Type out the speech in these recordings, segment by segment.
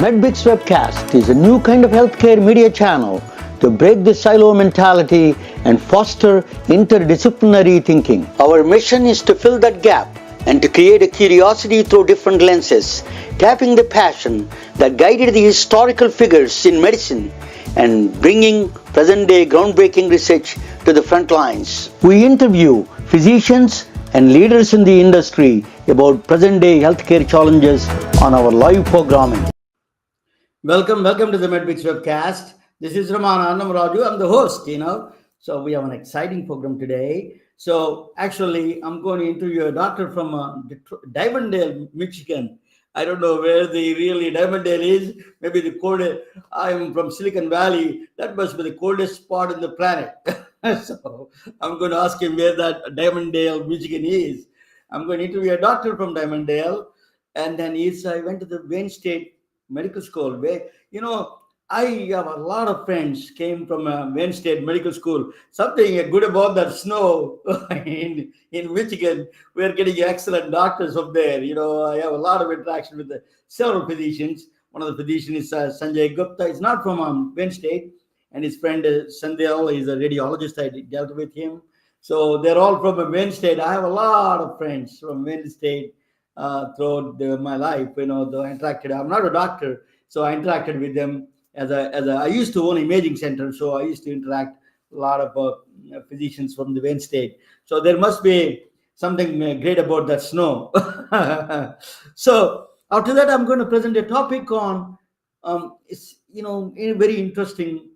MedBix Webcast is a new kind of healthcare media channel to break the silo mentality and foster interdisciplinary thinking. Our mission is to fill that gap and to create a curiosity through different lenses, tapping the passion that guided the historical figures in medicine and bringing present-day groundbreaking research to the front lines. We interview physicians and leaders in the industry about present-day healthcare challenges on our live programming. Welcome to the MedBix Webcast. This is Ramana Annamaraju. I'm the host, So we have an exciting program today. So actually, I'm going to interview a doctor from Divondale, Michigan. I don't know where the really Divondale is. Maybe the coldest. I'm from Silicon Valley. That must be the coldest spot on the planet. So I'm going to ask him where that Divondale, Michigan is. I'm going to interview a doctor from Divondale. And then I went to the Wayne State Medical School, where I have a lot of friends came from Wayne State Medical School. Something good about that snow in Michigan. We're getting excellent doctors up there. I have a lot of interaction with several physicians. One of the physicians is Sanjay Gupta. He's not from Wayne State, and his friend Sandhya is a radiologist. I dealt with him. So they're all from Wayne State. I have a lot of friends from Wayne State. Throughout my life, though I interacted. I'm not a doctor, so I interacted with them I used to own imaging center, so I used to interact a lot of physicians from the Wayne State. So there must be something great about that snow. So after that, I'm going to present a topic on a very interesting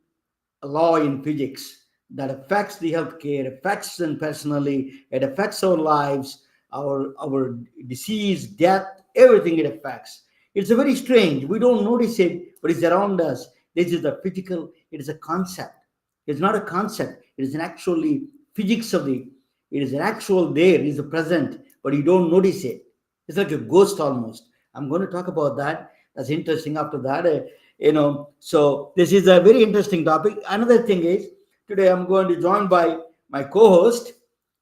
law in physics that affects the healthcare, affects them personally, it affects our lives. Our disease, death, everything it affects. It's a very strange. We don't notice it, but it's around us. This is a physical. It is a concept. It's not a concept. It is an actually physics of it is an actual there. It is a present, but you don't notice it. It's like a ghost almost. I'm going to talk about that. That's interesting. After that, So this is a very interesting topic. Another thing is today I'm going to join by my co-host.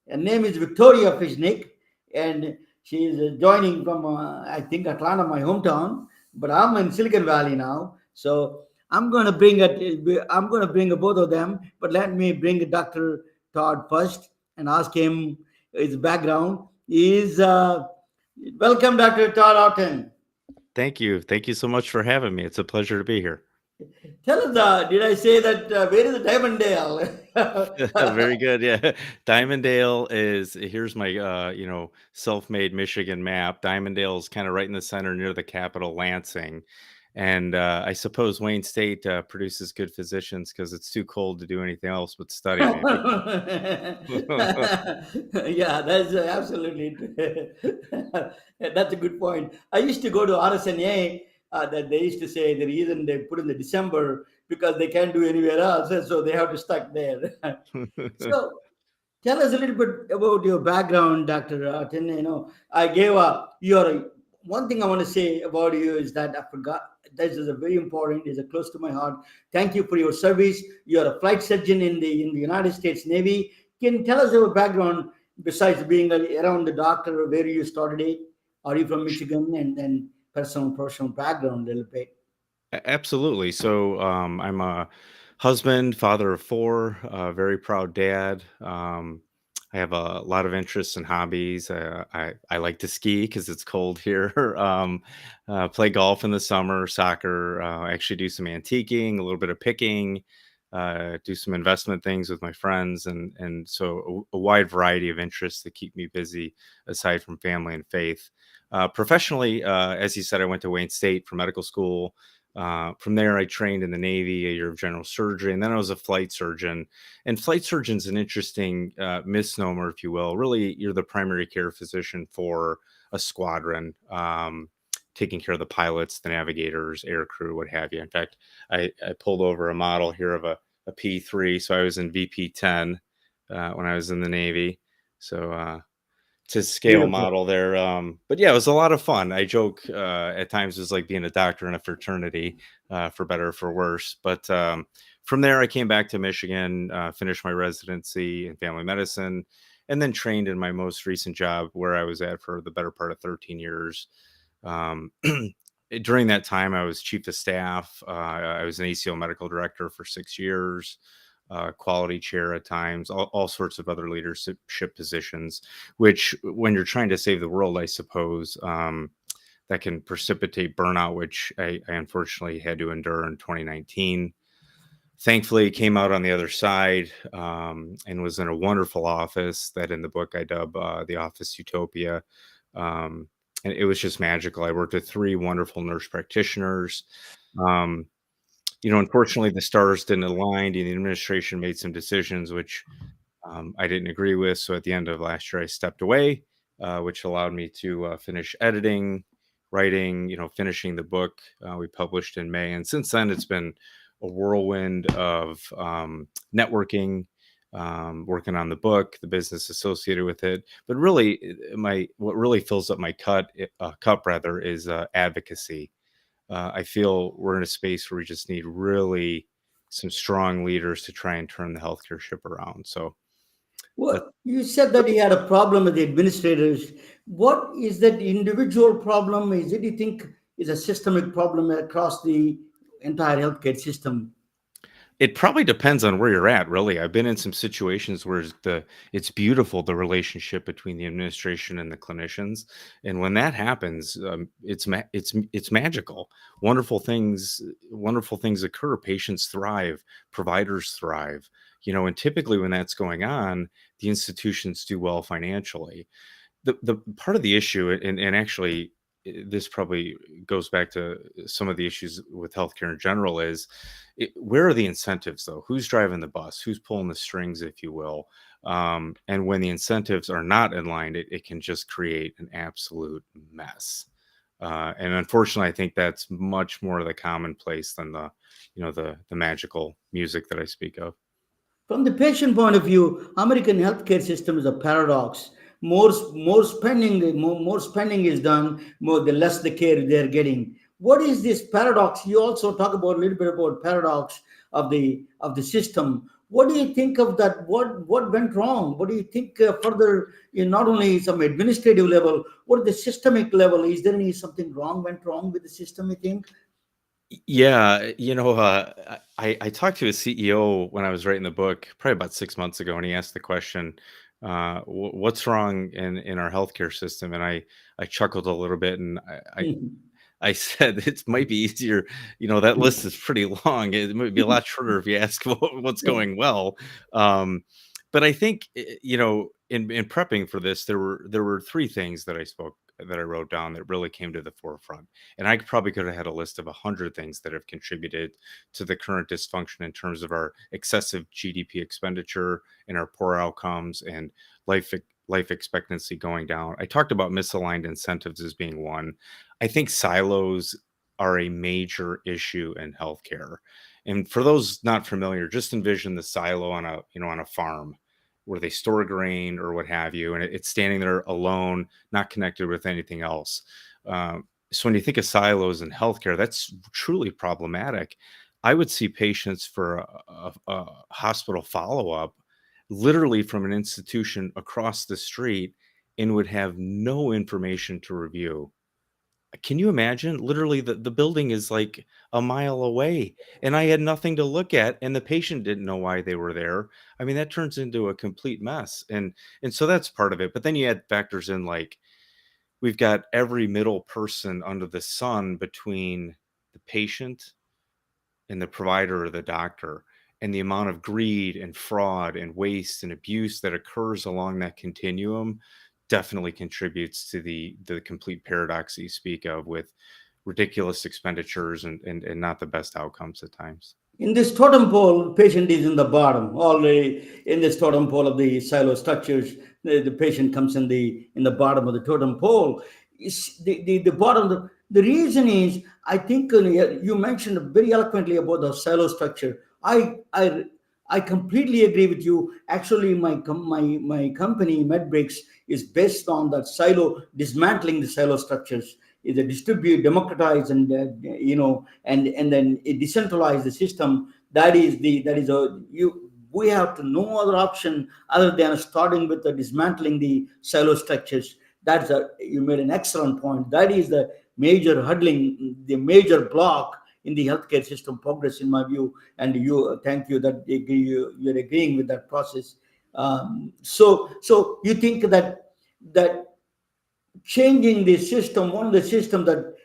Her name is Victoria Fishnick. And she is joining from, I think, Atlanta, my hometown. But I'm in Silicon Valley now, so I'm going to bring both of them. But let me bring Dr. Todd first and ask him his background. Welcome, Dr. Todd Otten. Thank you so much for having me. It's a pleasure to be here. Tell us, did I say that? Where is the Divondale? Very good. Yeah. Divondale here's my, self-made Michigan map. Divondale is kind of right in the center near the capital, Lansing. And I suppose Wayne State produces good physicians because it's too cold to do anything else but study. Yeah, that's absolutely. That's a good point. I used to go to RSNA. That they used to say the reason they put in the December because they can't do anywhere else, and so they have to stuck there. So tell us a little bit about your background, Dr. Otten. I gave one thing I want to say about you is that I forgot. This is a very important, is close to my heart. Thank you for your service. You're a flight surgeon in the United States Navy. Can you tell us your background besides being around the doctor, where you started it? Are you from Michigan? And then personal background a little bit. Absolutely. So I'm a husband, father of four, very proud dad. I have a lot of interests and hobbies. I like to ski because it's cold here. Play golf in the summer, soccer. Actually do some antiquing, a little bit of picking. Do some investment things with my friends, and so a wide variety of interests that keep me busy aside from family and faith. Professionally, as you said, I went to Wayne State for medical school. From there, I trained in the Navy, a year of general surgery, and then I was a flight surgeon. And flight surgeon's an interesting misnomer, if you will. Really, you're the primary care physician for a squadron, taking care of the pilots, the navigators, air crew, what have you. In fact, I pulled over a model here of a P3, so I was in VP10 when I was in the Navy. So to scale Beautiful. model there. But yeah, it was a lot of fun. I joke at times it was like being a doctor in a fraternity, for better or for worse. But from there, I came back to Michigan, finished my residency in family medicine, and then trained in my most recent job where I was at for the better part of 13 years. during that time, I was chief of staff. I was an ACO medical director for 6 years, quality chair at times, all sorts of other leadership positions, which when you're trying to save the world, I suppose, that can precipitate burnout, which I unfortunately had to endure in 2019. Thankfully, came out on the other side, and was in a wonderful office that in the book I dub the office utopia. Um, and it was just magical. I worked with three wonderful nurse practitioners. Um, Unfortunately, the stars didn't align, and the administration made some decisions which I didn't agree with. So at the end of last year, I stepped away, which allowed me to finish editing, writing, finishing the book we published in May. And since then, it's been a whirlwind of networking, working on the book, the business associated with it. But really, what really fills up my cup rather is advocacy. I feel we're in a space where we just need really some strong leaders to try and turn the healthcare ship around. So that What you said that he had a problem with the administrators. What is that individual problem? Is it you think is a systemic problem across the entire healthcare system? it probably depends on where you're at, really. I've been in some situations where it's beautiful, the relationship between the administration and the clinicians, and when that happens, it's magical. Wonderful things occur. Patients thrive, providers thrive. And typically when that's going on, the institutions do well financially. The part of the issue, and actually this probably goes back to some of the issues with healthcare in general, is where are the incentives, though? Who's driving the bus? Who's pulling the strings, if you will? And when the incentives are not in line, it can just create an absolute mess. And unfortunately, I think that's much more the commonplace than the magical music that I speak of. From the patient point of view, American healthcare system is a paradox. More spending is done, more the less the care they're getting. What is this paradox? You also talk about a little bit about paradox of the system. What do you think of that? What went wrong? What do you think further? In not only some administrative level, what is the systemic level? Is there any something went wrong with the system? You think? Yeah, I talked to a CEO when I was writing the book, probably about 6 months ago, and he asked the question, "What's wrong in our healthcare system?" And I chuckled a little bit, and I said it might be easier. That list is pretty long. It might be a lot shorter if you ask what's going well. Um, but I think in prepping for this, there were three things that I wrote down that really came to the forefront. And I probably could have had a list of 100 things that have contributed to the current dysfunction in terms of our excessive GDP expenditure and our poor outcomes and life life expectancy going down. I talked about misaligned incentives as being one. I think silos are a major issue in healthcare. And for those not familiar, just envision the silo on a farm where they store grain or what have you, and it's standing there alone, not connected with anything else. So when you think of silos in healthcare, that's truly problematic. I would see patients for a hospital follow up literally from an institution across the street and would have no information to review. Can you imagine? Literally, the building is like a mile away, and I had nothing to look at, and the patient didn't know why they were there. I mean, that turns into a complete mess, and so that's part of it. But then you add factors in like we've got every middle person under the sun between the patient and the provider or the doctor, and the amount of greed and fraud and waste and abuse that occurs along that continuum definitely contributes to the complete paradox that you speak of, with ridiculous expenditures and not the best outcomes at times. In this totem pole, patient is in the bottom. Already in this totem pole of the silo structures, the patient comes in the bottom of the totem pole. Is the bottom. The reason is, I think you mentioned very eloquently about the silo structure. I completely agree with you. Actually, my company MedBricks is based on that silo, dismantling the silo structures. Is a distribute, democratize, and and then it decentralize the system. That is a you. We have to no other option other than starting with the dismantling the silo structures. You made an excellent point. That is major huddling, the major block in the healthcare system progress, in my view. And you, thank you that you're agreeing with that process. So you think that changing the system, one of the system that,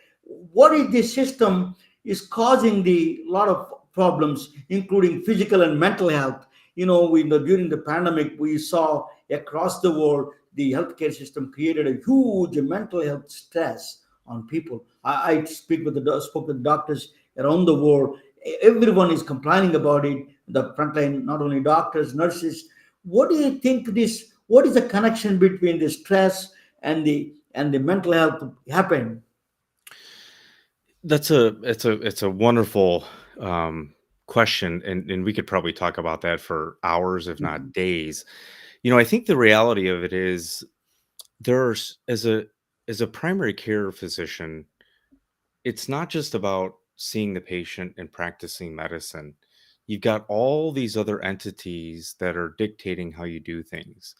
what is the system is causing the lot of problems, including physical and mental health. During the pandemic, we saw across the world the healthcare system created a huge mental health stress on people. I spoke with doctors around the world. Everyone is complaining about it. The frontline, not only doctors, nurses. What do you think this? What is the connection between the stress and the mental health happen? It's a wonderful question, and we could probably talk about that for hours, if not Mhm. days. I think the reality of it is there's as a primary care physician, it's not just about seeing the patient and practicing medicine. You've got all these other entities that are dictating how you do things,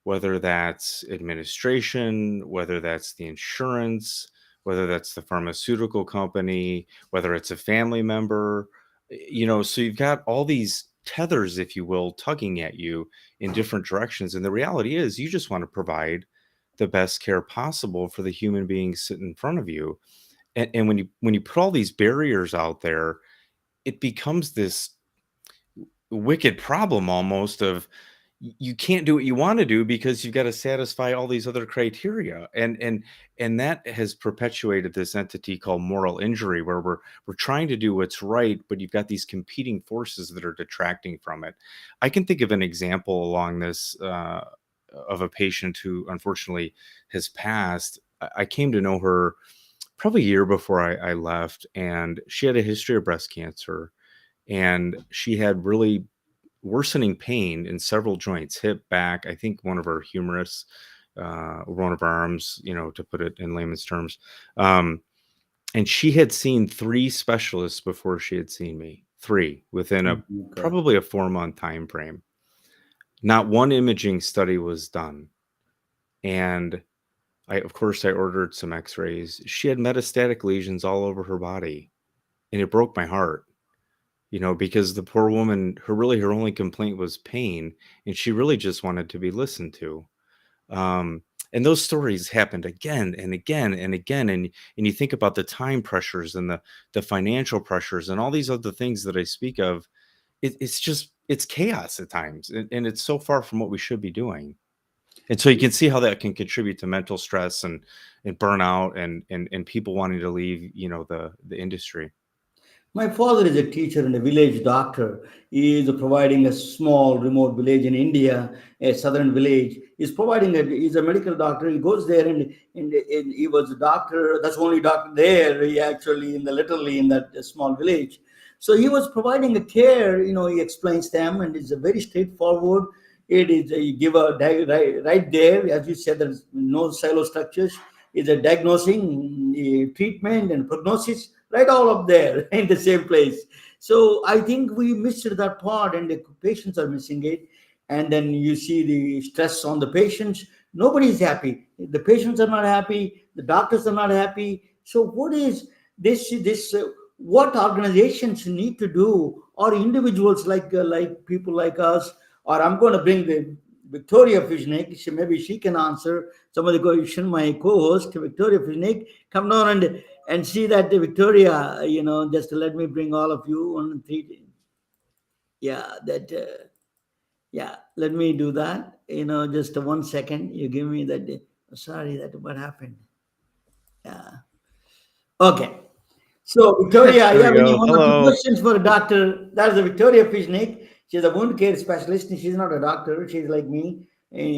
whether that's administration, whether that's the insurance, whether that's the pharmaceutical company, whether it's a family member. So you've got all these tethers, if you will, tugging at you in different directions. And the reality is, you just want to provide the best care possible for the human beings sitting in front of you. And when you put all these barriers out there, it becomes this wicked problem almost of you can't do what you want to do because you've got to satisfy all these other criteria. And that has perpetuated this entity called moral injury, where we're trying to do what's right, but you've got these competing forces that are detracting from it. I can think of an example along this of a patient who unfortunately has passed. I came to know her probably a year before I left, and she had a history of breast cancer, and she had really worsening pain in several joints, hip, back, I think one of her humerus, one of her arms, to put it in layman's terms. Um, and she had seen 3 specialists before she had seen me, 3 within a Okay. probably a 4-month time frame. Not one imaging study was done. And of course, I ordered some x-rays. She had metastatic lesions all over her body, and it broke my heart. Because the poor woman, her only complaint was pain, and she really just wanted to be listened to. And those stories happened again and again and again. And you think about the time pressures and the financial pressures and all these other things that I speak of. It's chaos at times, and it's so far from what we should be doing. And so you can see how that can contribute to mental stress and burnout and people wanting to leave, the industry. My father is a teacher and a village doctor. He is providing a small remote village in India, a southern village. He's a medical doctor. He goes there and he was a doctor. That's the only doctor there. He actually literally in that small village. So he was providing a care. He explains them, and it's a very straightforward. It is you give right there, as you said. There's no silo structures. It's a diagnosing, treatment, and prognosis right all up there in the same place. So I think we missed that part, and the patients are missing it. And then you see the stress on the patients. Nobody is happy. The patients are not happy. The doctors are not happy. So what is this? What organizations need to do, or individuals like people like us, or I'm going to bring the Victoria Fishnick. Maybe she can answer some of the question. My co-host Victoria Fishnick, come down and see that Victoria, just to let me bring all of you on three. Yeah, that. Yeah, let me do that. Just 1 second. You give me that. Sorry, that what happened. Yeah. Okay. So Victoria, There we yeah, when you go. one or two Hello. questions for a doctor, that is a Victoria Fishnick. She's a wound care specialist, and she's not a doctor. She's like me,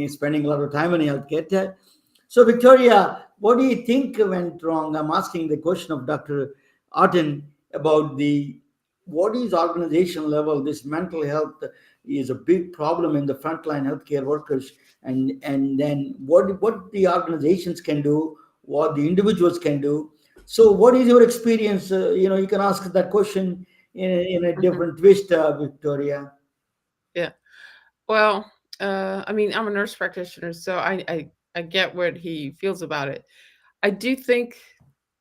spending a lot of time in healthcare. So Victoria, what do you think went wrong? I'm asking the question of Dr. Otten about the what is organization level. This mental health is a big problem in the frontline healthcare workers, and then what the organizations can do, what the individuals can do. So, what is your experience? You can ask that question in a Mhm. different twist, Victoria. Yeah. Well, I mean, I'm a nurse practitioner, so I get what he feels about it. I do think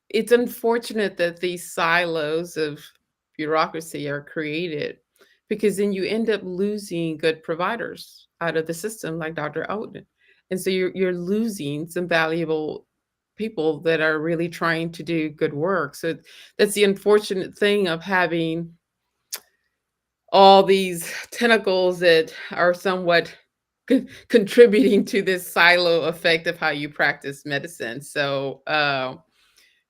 it's unfortunate that these silos of bureaucracy are created because then you end up losing good providers out of the system, like Dr. Oden. And so you're losing some valuable people that are really trying to do good work. So that's the unfortunate thing of having all these tentacles that are somewhat contributing to this silo effect of how you practice medicine. So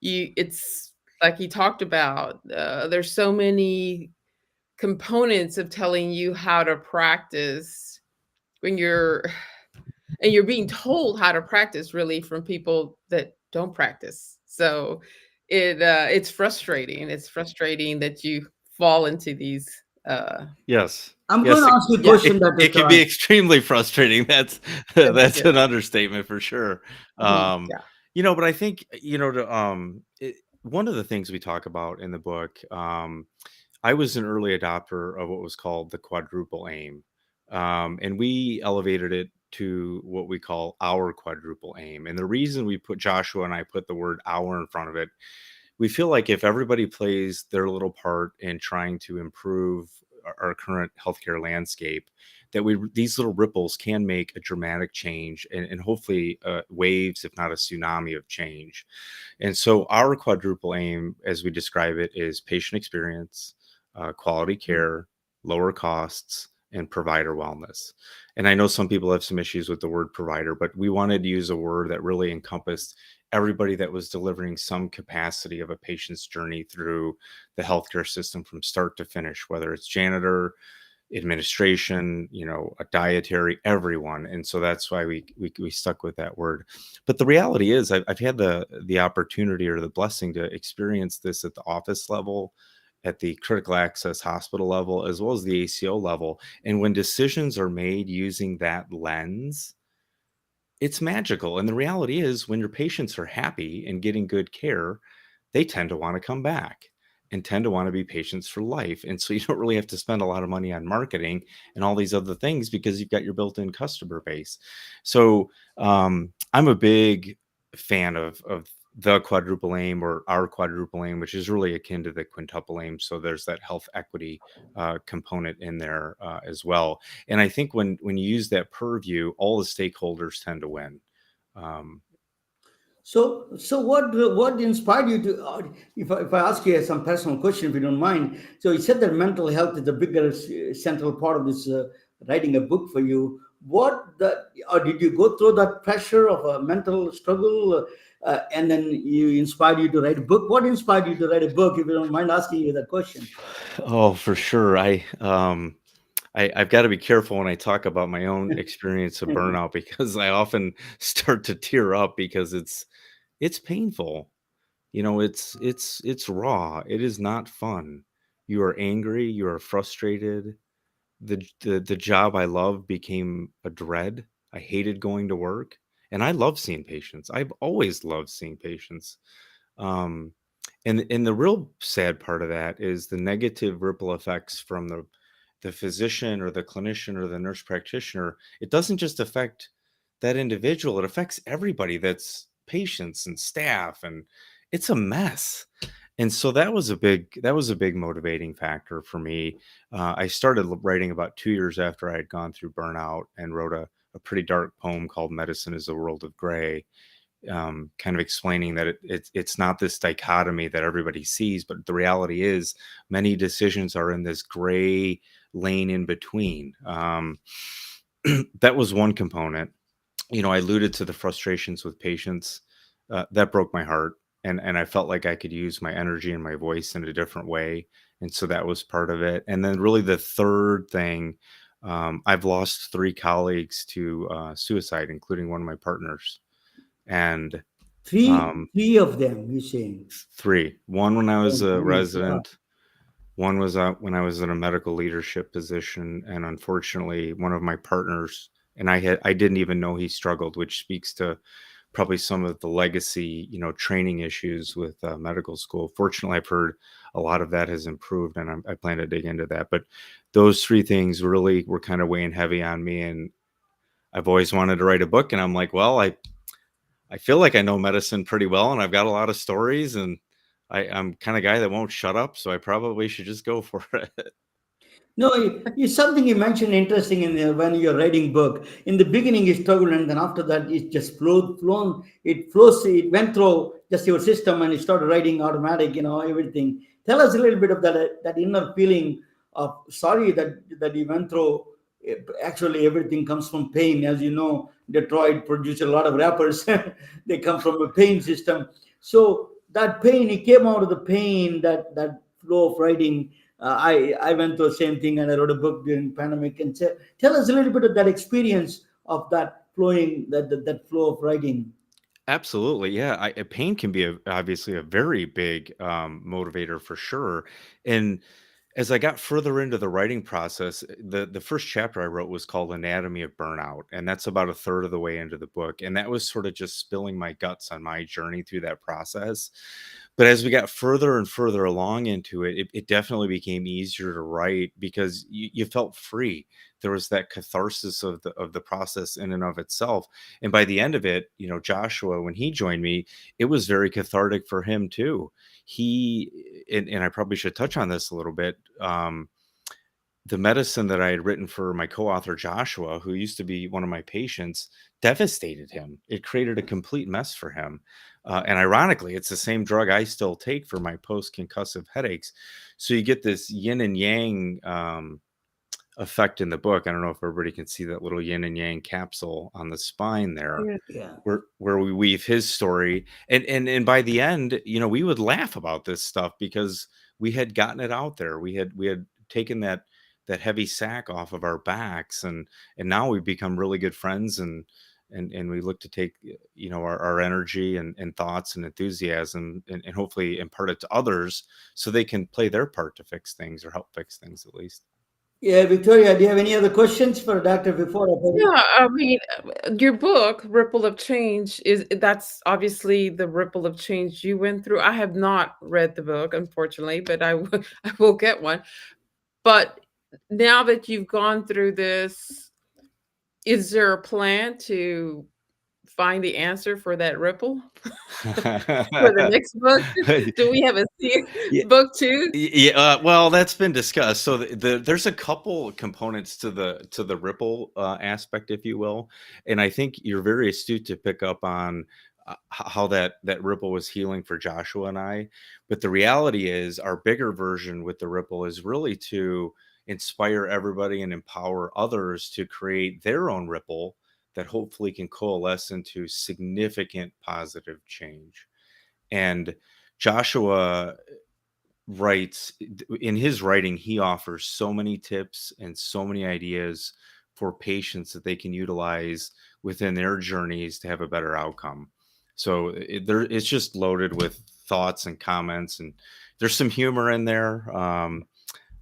you it's like you talked about, there's so many components of telling you how to practice when you're being told how to practice really from people that don't practice. So it's frustrating. It's frustrating that you fall into these Yes. I'm going Yes, to ask you a yeah, question, Dr. it can be Todd. extremely frustrating. That's yes, that's yes. an understatement for sure. Mhm, Um, yeah. but I think, one of the things we talk about in the book, I was an early adopter of what was called the quadruple aim. And we elevated it to what we call our quadruple aim. And the reason we put Joshua and I put the word our in front of it, we feel like if everybody plays their little part in trying to improve our current healthcare landscape, that these little ripples can make a dramatic change, and hopefully waves, if not a tsunami of change. And so our quadruple aim, as we describe it, is patient experience, quality care, lower costs, and provider wellness. And I know some people have some issues with the word provider, but we wanted to use a word that really encompassed everybody that was delivering some capacity of a patient's journey through the healthcare system from start to finish, whether it's janitor, administration, a dietary, everyone. And so that's why we stuck with that word. But the reality is, I've had the opportunity or the blessing to experience this at the office level, at the critical access hospital level, as well as the ACO level. And when decisions are made using that lens, it's magical. And the reality is, when your patients are happy and getting good care, they tend to want to come back and tend to want to be patients for life. And so you don't really have to spend a lot of money on marketing and all these other things because you've got your built-in customer base. So I'm a big fan of the quadruple aim, or our quadruple aim, which is really akin to the quintuple aim. So there's that health equity component in there as well. And I think when you use that purview, all the stakeholders tend to win. Um, So what inspired you to? If I ask you some personal question, if you don't mind. So you said that mental health is the bigger central part of this writing a book for you. What the or did you go through that pressure of a mental struggle, and then you inspired you to write a book? What inspired you to write a book? If you don't mind asking you that question. oh, for sure. I've got to be careful when I talk about my own experience of burnout because I often start to tear up because it's painful. It's raw. It is not fun. You are angry, you are frustrated. The job I love became a dread. I hated going to work, and I love seeing patients. I've always loved seeing patients. Um, and the real sad part of that is the negative ripple effects from the physician or the clinician or the nurse practitioner. It doesn't just affect that individual, it affects everybody that's patients and staff, and it's a mess. And so that was a big motivating factor for me. I started writing about 2 years after I had gone through burnout, and wrote a pretty dark poem called Medicine is a World of Gray, kind of explaining that it's not this dichotomy that everybody sees, but the reality is many decisions are in this gray lane in between. That was one component. I alluded to the frustrations with patients. That broke my heart, and I felt like I could use my energy and my voice in a different way, and so that was part of it. And then really the third thing, I've lost 3 colleagues to suicide, including one of my partners. And um, Three of them, you saying? 3. One when I was Oh a my God. resident, one was when I was in a medical leadership position, and unfortunately, one of my partners, and I didn't even know he struggled, which speaks to probably some of the legacy, training issues with medical school. Fortunately, I've heard a lot of that has improved, and I plan to dig into that. But those 3 things really were kind of weighing heavy on me, and I've always wanted to write a book, and I'm like, well, I feel like I know medicine pretty well, and I've got a lot of stories, and I'm kind of guy that won't shut up, so I probably should just go for it. No, something you mentioned interesting in when you're writing book. In the beginning, it's turbulent, and after that, it just flown. It flows. It went through just your system, and it started writing automatic. Everything. Tell us a little bit of that inner feeling of sorry that you went through. Actually, everything comes from pain, as you know. Detroit produced a lot of rappers. They come from a pain system. So that pain, it came out of the pain. That flow of writing. I went through the same thing, and I wrote a book during pandemic. And tell us a little bit of that experience of that flowing, that flow of writing. Absolutely, yeah. Pain can be obviously a very big motivator for sure. And as I got further into the writing process, the first chapter I wrote was called Anatomy of Burnout, and that's about a third of the way into the book. And that was sort of just spilling my guts on my journey through that process. But as we got further and further along into it, it definitely became easier to write because you felt free. There was that catharsis of the process in and of itself. And by the end of it, Joshua, when he joined me, it was very cathartic for him too. And I probably should touch on this a little bit. The medicine that I had written for my co-author Joshua, who used to be one of my patients, devastated him. It created a complete mess for him. And ironically, it's the same drug I still take for my post-concussive headaches. So you get this yin and yang effect in the book. I don't know if everybody can see that little yin and yang capsule on the spine there, Yeah. Yeah. where we weave his story. And by the end, we would laugh about this stuff because we had gotten it out there. We had taken that heavy sack off of our backs, and now we've become really good friends, and we look to take our energy and thoughts and enthusiasm and hopefully impart it to others so they can play their part to fix things or help fix things at least. Yeah, Victoria, do you have any other questions for Doctor before I? Yeah, I mean, your book, Ripple of Change, that's obviously the ripple of change you went through. I have not read the book, unfortunately, but I will get one. But now that you've gone through this, is there a plan to find the answer for that ripple for the next book? Do we have a Yeah, book two? yeah. Well, that's been discussed. So there's a couple components to the ripple aspect, if you will, and I think you're very astute to pick up on how that ripple was healing for Joshua and I. But the reality is, our bigger version with the ripple is really to inspire everybody and empower others to create their own ripple that hopefully can coalesce into significant positive change. And Joshua writes in his writing, he offers so many tips and so many ideas for patients that they can utilize within their journeys to have a better outcome. So it's just loaded with thoughts and comments, and there's some humor in there.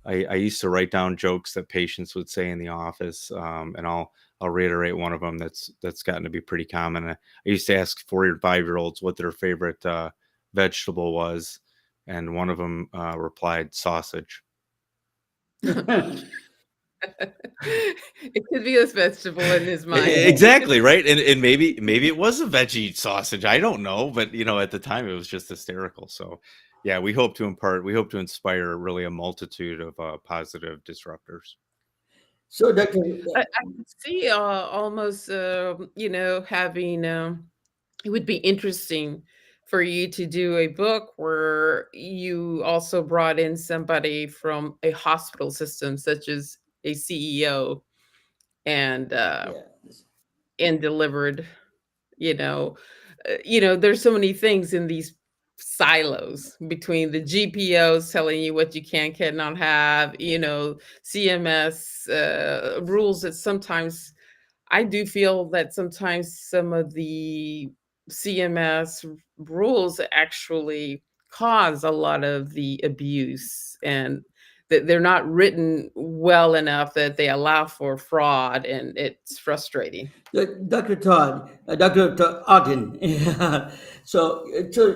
I used to write down jokes that patients would say in the office, and I'll reiterate one of them that's gotten to be pretty common. I used to ask 4 or 5-year-olds what their favorite vegetable was, and one of them replied sausage. It could be a vegetable in his mind. Exactly, right. And maybe it was a veggie sausage. I don't know, but at the time it was just hysterical. So yeah, we hope to inspire really a multitude of positive disruptors. So, Doctor, I could see almost, having, it would be interesting for you to do a book where you also brought in somebody from a hospital system, such as a CEO, and uh, yeah, and delivered. You know, there's so many things in these silos between the GPOs telling you what you cannot have. CMS rules that sometimes I do feel that sometimes some of the CMS rules actually cause a lot of the abuse, and that they're not written well enough that they allow for fraud, and it's frustrating. Dr. Todd, Dr. Otten. So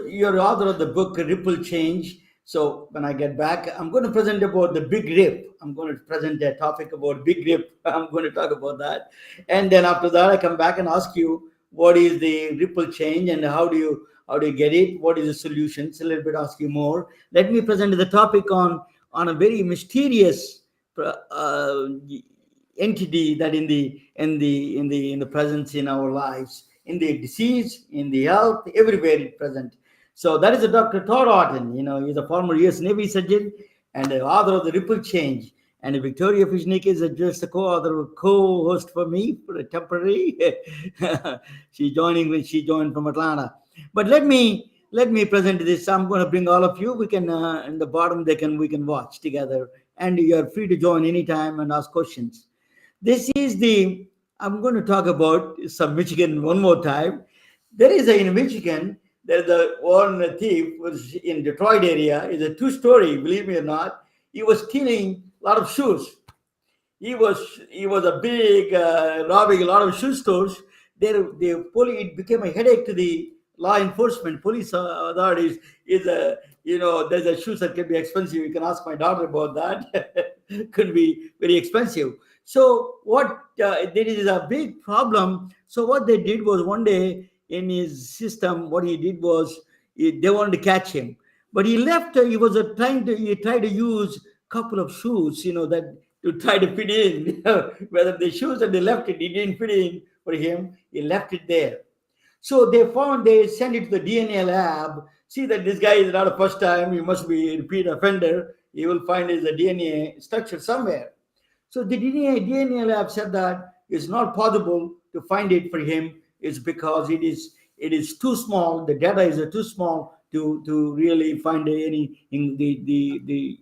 you're the author of the book Ripple Change. So when I get back, I'm going to present about the big rip. I'm going to present a topic about big rip. I'm going to talk about that. And then after that, I come back and ask you what is the ripple change and how do you get it? What is the solution? It's a little bit ask you more. Let me present the topic on a very mysterious uh, entity that in the presence in our lives, in the disease, in the health, everywhere it present. So that is a Dr. Todd Otten. He's a former U.S. Navy surgeon and the author of the Ripple Change. And Victoria Fishnick is just a co-author, co-host for me for a temporary. She's joining when she joined from Atlanta. But let me present this. I'm going to bring all of you. We can in the bottom we can watch together, and you are free to join anytime and ask questions. This is the I'm going to talk about some Michigan one more time. There is in Michigan. There's a one thief was in Detroit area. Is a two-story. Believe me or not, he was stealing a lot of shoes. He was a big robbing a lot of shoe stores. The police it became a headache to the law enforcement, police authorities. Is a there's a shoes that can be expensive. You can ask my daughter about that. Could be very expensive. So what there is a big problem. So what they did was one day in his system, what he did was they wanted to catch him, but he left. He was trying to he tried to use couple of shoes, that to try to fit in. Whether the shoes that they left it didn't fit in for him, he left it there. So they sent it to the DNA lab. See that this guy is not a first time. He must be a repeat offender. He will find his DNA structure somewhere. So the DNA lab said that it's not possible to find it for him. It's because it is too small. The data is too small to really find any. The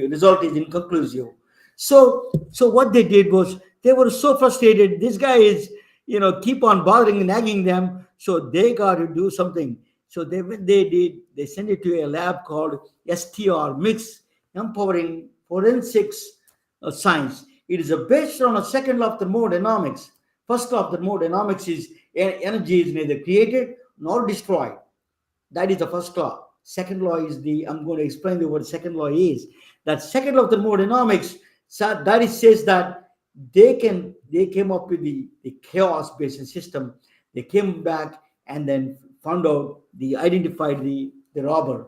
result is inconclusive. So what they did was they were so frustrated. This guy is keep on bothering and nagging them. So they got to do something. So they sent it to a lab called STR, Mix Empowering Forensics Science. It is based on a second law of thermodynamics. First law of thermodynamics is energy is neither created nor destroyed. That is the first law. Second law is I'm going to explain what second law is. That second law of thermodynamics says that they came up with the chaos based system. They came back and then found out identified the robber.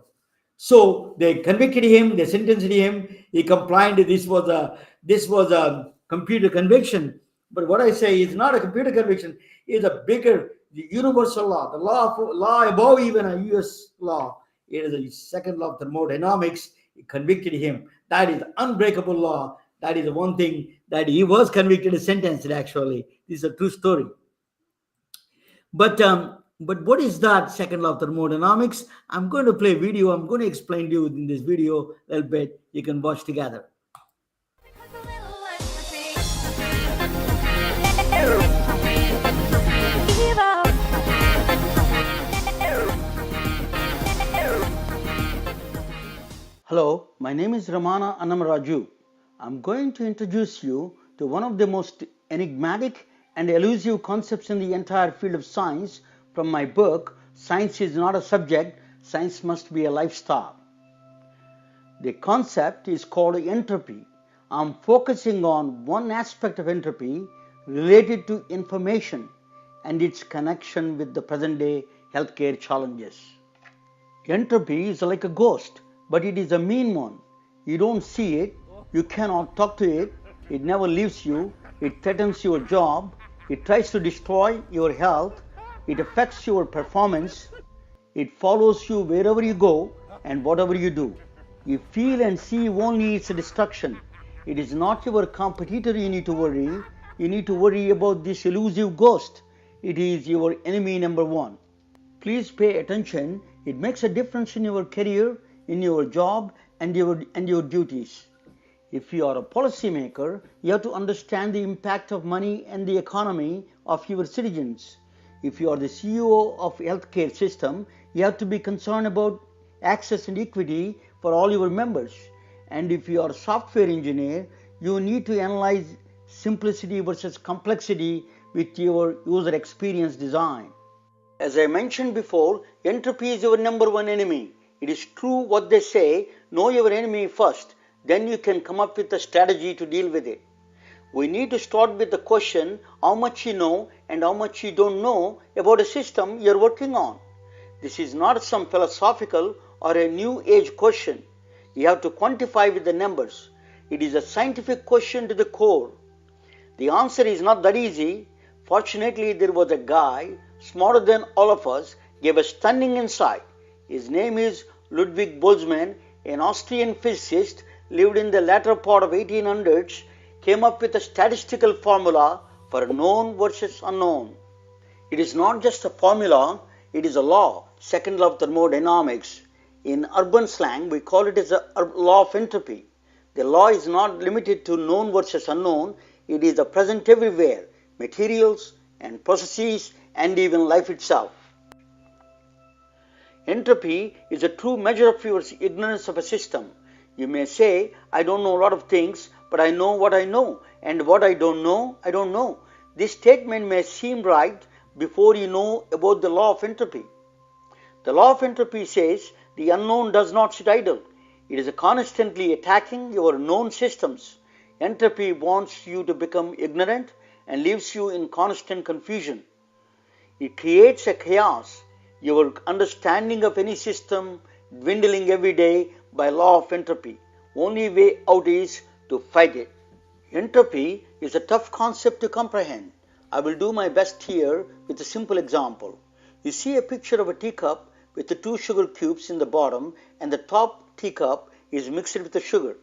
So they convicted him, they sentenced him, he complied. This was a computer conviction. But what I say is not a computer conviction, it's a bigger, the universal law, the law above even a US law. It is a second law of thermodynamics. It convicted him. That is unbreakable law. That is the one thing that he was convicted and sentenced actually. This is a true story. But what is that second law of thermodynamics? I'm going to play a video. I'm going to explain to you in this video a little bit. You can watch together. Hello, my name is Ramana Annamaraju. I'm going to introduce you to one of the most enigmatic and elusive concepts in the entire field of science from my book, Science is Not a Subject, Science Must Be a Lifestyle. The concept is called entropy. I'm focusing on one aspect of entropy related to information and its connection with the present day healthcare challenges. Entropy is like a ghost, but it is a mean one. You don't see it, you cannot talk to it, it never leaves you, it threatens your job, it tries to destroy your health, it affects your performance, it follows you wherever you go and whatever you do. You feel and see only its destruction. It is not your competitor you need to worry. You need to worry about this elusive ghost. It is your enemy number one. Please pay attention. It makes a difference in your career, in your job, and your duties. If you are a policymaker, you have to understand the impact of money and the economy of your citizens. If you are the CEO of a healthcare system, you have to be concerned about access and equity for all your members. And if you are a software engineer, you need to analyze simplicity versus complexity with your user experience design. As I mentioned before, entropy is your number one enemy. It is true what they say, know your enemy first, then you can come up with a strategy to deal with it. We need to start with the question how much you know and how much you don't know about a system you're working on. This is not some philosophical or a new age question. You have to quantify with the numbers. It is a scientific question to the core. The answer is not that easy. Fortunately, there was a guy smarter than all of us, gave a stunning insight. His name is Ludwig Boltzmann, an Austrian physicist, lived in the latter part of 1800s, came up with a statistical formula for known versus unknown. It is not just a formula, it is a law, second law of thermodynamics. In urban slang, we call it as a law of entropy. The law is not limited to known versus unknown, it is present everywhere, materials and processes and even life itself. Entropy is a true measure of your ignorance of a system. You may say, I don't know a lot of things, but I know what I know, and what I don't know, I don't know. This statement may seem right before you know about the law of entropy. The law of entropy says the unknown does not sit idle. It is constantly attacking your known systems. Entropy wants you to become ignorant and leaves you in constant confusion. It creates a chaos, your understanding of any system dwindling every day by law of entropy. Only way out is to fight it. Entropy is a tough concept to comprehend. I will do my best here with a simple example. You see a picture of a teacup with the 2 sugar cubes in the bottom, and the top teacup is mixed with the sugar.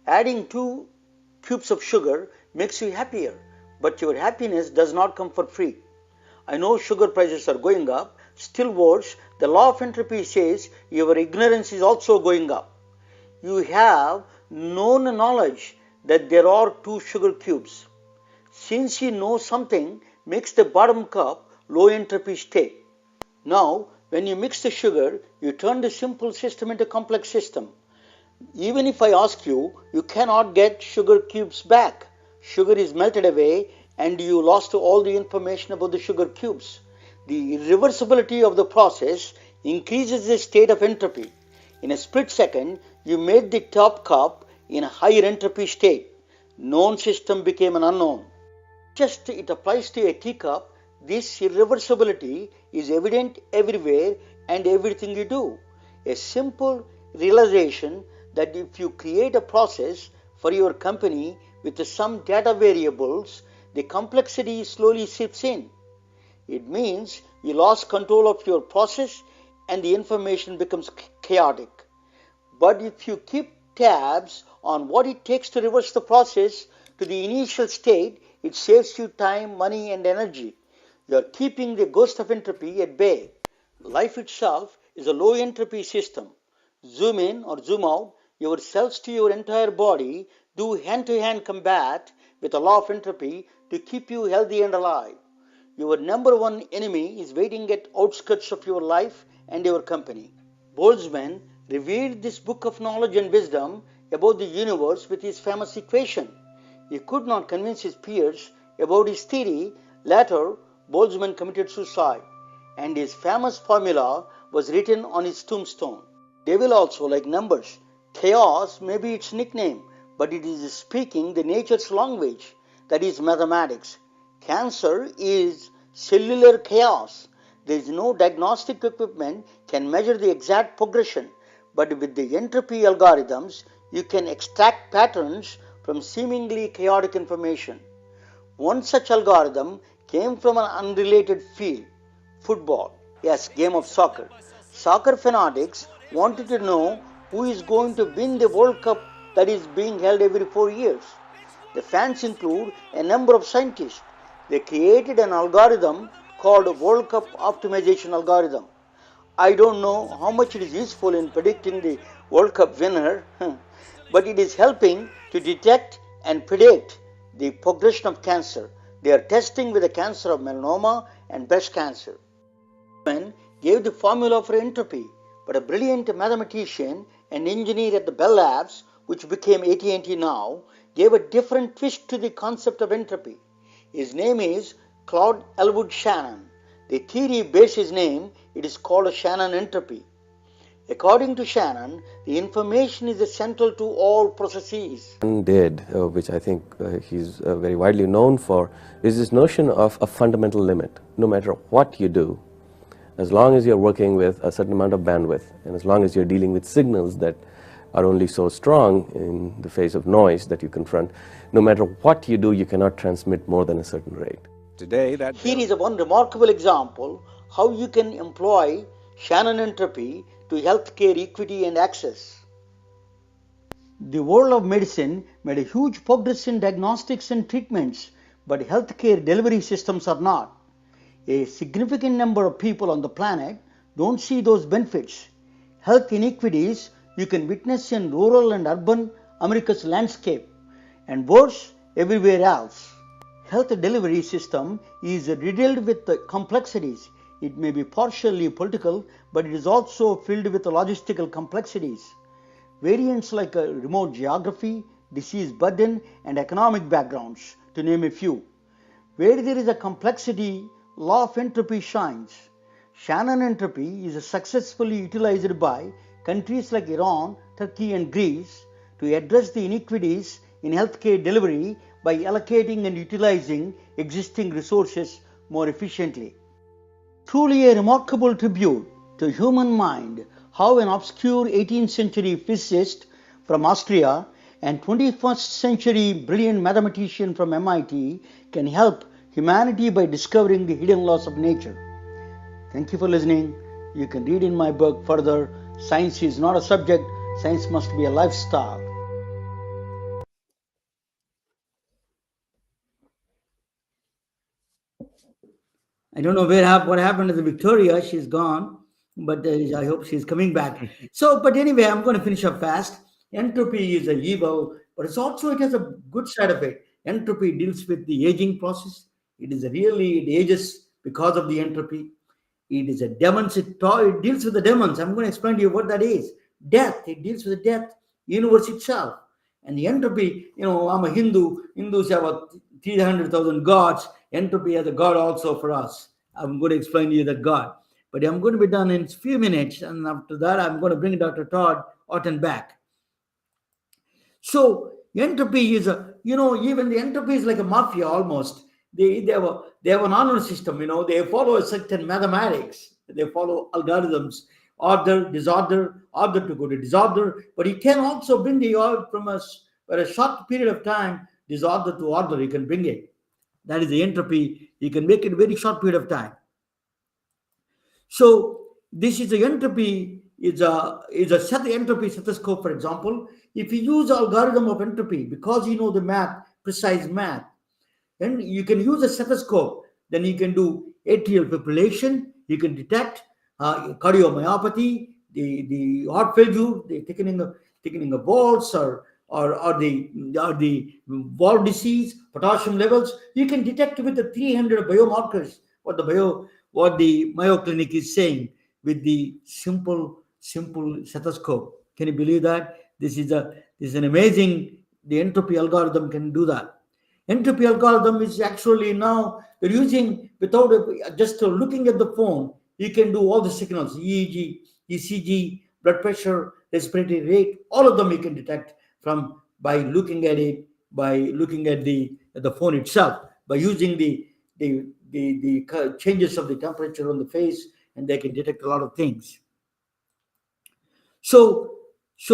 Adding 2 cubes of sugar makes you happier, but your happiness does not come for free. I know sugar prices are going up. Still worse, the law of entropy says your ignorance is also going up. You have known knowledge that there are 2 sugar cubes. Since you know something makes the bottom cup low entropy state. Now, when you mix the sugar, you turn the simple system into a complex system. Even if I ask you, you cannot get sugar cubes back. Sugar is melted away and you lost all the information about the sugar cubes. The irreversibility of the process increases the state of entropy. In a split second, you made the top cup in a higher entropy state. Known system became an unknown. Just it applies to a teacup, this irreversibility is evident everywhere and everything you do. A simple realization that if you create a process for your company with some data variables, the complexity slowly seeps in. It means you lost control of your process and the information becomes chaotic. But if you keep tabs on what it takes to reverse the process to the initial state, it saves you time, money, and energy. You are keeping the ghost of entropy at bay. Life itself is a low entropy system. Zoom in or zoom out, your cells to your entire body do hand-to-hand combat with the law of entropy to keep you healthy and alive. Your number one enemy is waiting at outskirts of your life and your company. Boltzmann revealed this book of knowledge and wisdom about the universe with his famous equation. He could not convince his peers about his theory. Later, Boltzmann committed suicide, and his famous formula was written on his tombstone. Devil also, like numbers. Chaos may be its nickname, but it is speaking the nature's language, that is mathematics. Cancer is cellular chaos. There is no diagnostic equipment can measure the exact progression, but with the entropy algorithms, you can extract patterns from seemingly chaotic information. One such algorithm came from an unrelated field, football. Yes, game of soccer. Soccer fanatics wanted to know who is going to win the World Cup that is being held every 4 years. The fans include a number of scientists. They created an algorithm called World Cup Optimization Algorithm. I don't know how much it is useful in predicting the World Cup winner, but it is helping to detect and predict the progression of cancer. They are testing with the cancer of melanoma and breast cancer. Boltzmann gave the formula for entropy, but a brilliant mathematician and engineer at the Bell Labs, which became AT&T now, gave a different twist to the concept of entropy. His name is Claude Elwood Shannon. The theory bears his name. It is called a Shannon entropy. According to Shannon, the information is central to all processes. Did, which I think he's very widely known for, is this notion of a fundamental limit. No matter what you do, as long as you're working with a certain amount of bandwidth, and as long as you're dealing with signals that are only so strong in the face of noise that you confront, no matter what you do, you cannot transmit more than a certain rate. Today, here is one remarkable example how you can employ Shannon entropy to healthcare equity and access. The world of medicine made a huge progress in diagnostics and treatments, but healthcare delivery systems are not. A significant number of people on the planet don't see those benefits. Health inequities you can witness in rural and urban America's landscape, and worse, everywhere else. Health delivery system is riddled with complexities. It may be partially political, but it is also filled with logistical complexities. Variants like remote geography, disease burden, and economic backgrounds, to name a few. Where there is a complexity, law of entropy shines. Shannon entropy is successfully utilized by countries like Iran, Turkey, and Greece to address the inequities in healthcare delivery by allocating and utilizing existing resources more efficiently. Truly a remarkable tribute to human mind how an obscure 18th century physicist from Austria and 21st century brilliant mathematician from MIT can help humanity by discovering the hidden laws of nature. Thank you for listening. You can read in my book further. Science is not a subject, science must be a lifestyle. I don't know what happened to Victoria. She's gone, but I hope she's coming back. So, but anyway, I'm going to finish up fast. Entropy is an evil, but it has a good side of it. Entropy deals with the aging process. It ages because of the entropy. It is a demons. It deals with the demons. I'm going to explain to you what that is. Death. It deals with the death, universe itself. And the entropy, I'm a Hindu. Hindus have 300,000 gods. Entropy has a god also for us. I'm going to explain to you that god. But I'm going to be done in a few minutes. And after that, I'm going to bring Dr. Todd Otten back. So entropy is even the entropy is like a mafia almost. They have an honor system, they follow a certain mathematics. They follow algorithms, order, disorder, order to go to disorder. But you can also bring the order from a short period of time, disorder to order, you can bring it. That is the entropy. You can make it a very short period of time. So this is the entropy, is a set entropy stethoscope, for example. If you use algorithm of entropy, because you know the math, precise math, then you can use a stethoscope. Then you can do atrial fibrillation. You can detect cardiomyopathy, the heart failure, the thickening of valves, or the valve disease, potassium levels. You can detect with the 300 biomarkers what the Mayo Clinic is saying with the simple stethoscope. Can you believe that? This is an amazing. The entropy algorithm can do that. Entropy algorithm is actually now they're using without just looking at the phone. You can do all the signals: EEG, ECG, blood pressure, respiratory rate. All of them you can detect by looking at it, by looking at the phone itself, by using the changes of the temperature on the face, and they can detect a lot of things. So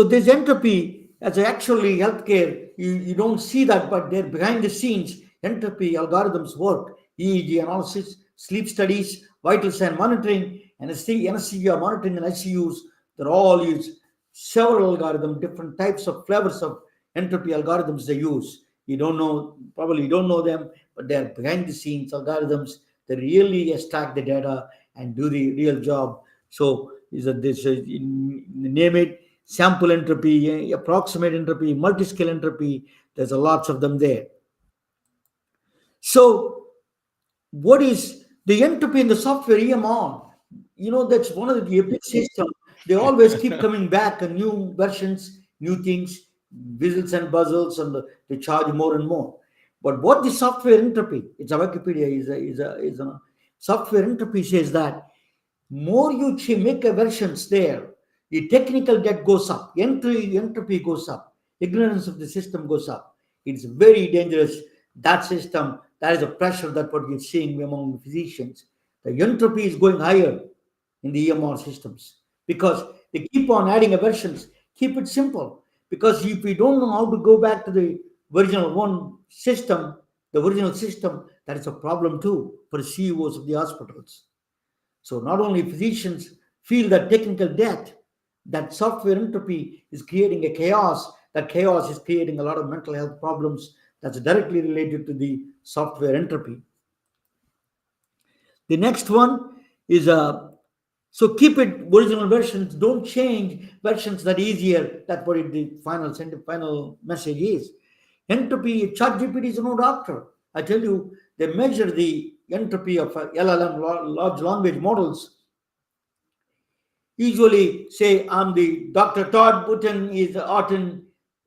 this entropy, as actually healthcare, you don't see that, but they're behind the scenes. Entropy algorithms work. EEG analysis, sleep studies, vital sign monitoring, anesthesia monitoring in ICUs. They're all use several algorithms, different types of flavors of entropy algorithms they use. Probably you don't know them, but they're behind the scenes algorithms. They really extract the data and do the real job. So name it, sample entropy, approximate entropy, multi-scale entropy. There's lots of them there. So what is the entropy in the software EMR? That's one of the epic system. They always keep coming back and new versions, new things, whistles and buzzles, and they charge more and more. But what the software entropy, it's a Wikipedia, is a software entropy says that more you make versions there, The technical debt goes up, entropy goes up, ignorance of the system goes up. It's very dangerous. That system, that is a pressure that what you're seeing among physicians. The entropy is going higher in the EMR systems because they keep on adding aversions. Keep it simple. Because if we don't know how to go back to the original one system, the original system, that is a problem too for CEOs of the hospitals. So not only physicians feel that technical debt, that software entropy is creating a chaos. That chaos is creating a lot of mental health problems that's directly related to the software entropy. The next one is so keep it original versions. Don't change versions that easier. That's what the final message is. Entropy. ChatGPT is no doctor. I tell you, they measure the entropy of LLM, large language models. Usually say I'm the Dr. Todd Otten,